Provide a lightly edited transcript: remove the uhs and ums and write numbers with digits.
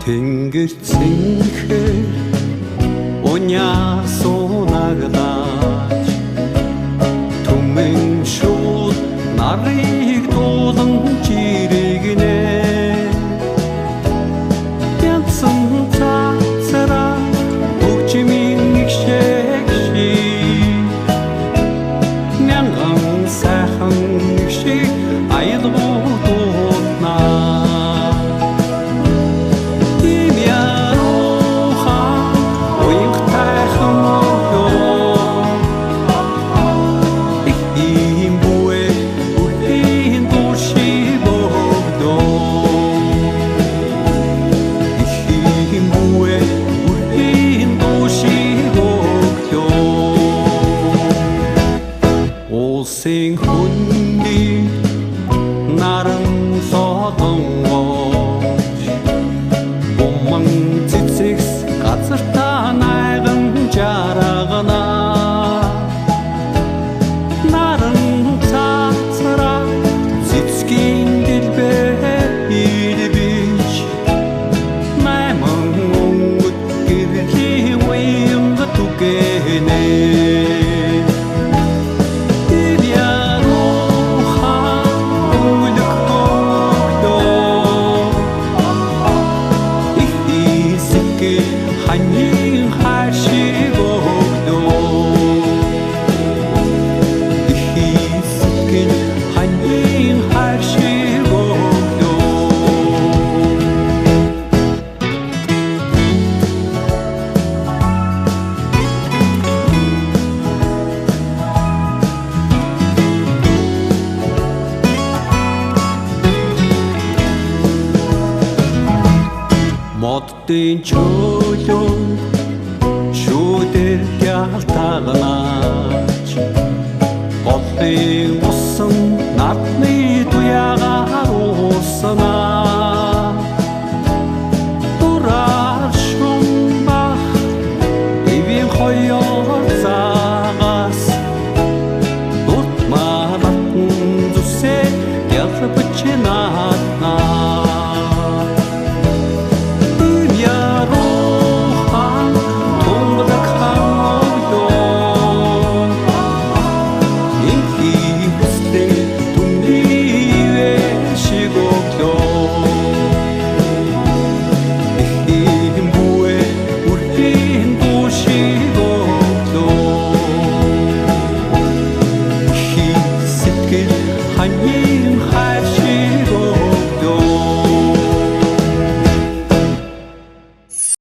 Тэнгэрцэнхээр уньяасуунагдаач түмэн шууд нарыг дуулан жирэгнэ янсан цацараа хөгжмийн гişэгши мянган сайхан шиг аялгууднаа Улсын хүндий наран солонгож буман цэцэгс газартаа найган жаргана наран цацраа цэцгийн дэлбэр илбич майман өнгөт гэрлийн уянг түгэнэ 한인 하시고 희스킨 한인 하시고 못된 조용 шүүдэр гялтагнаач голын усан надны туягаар уснаа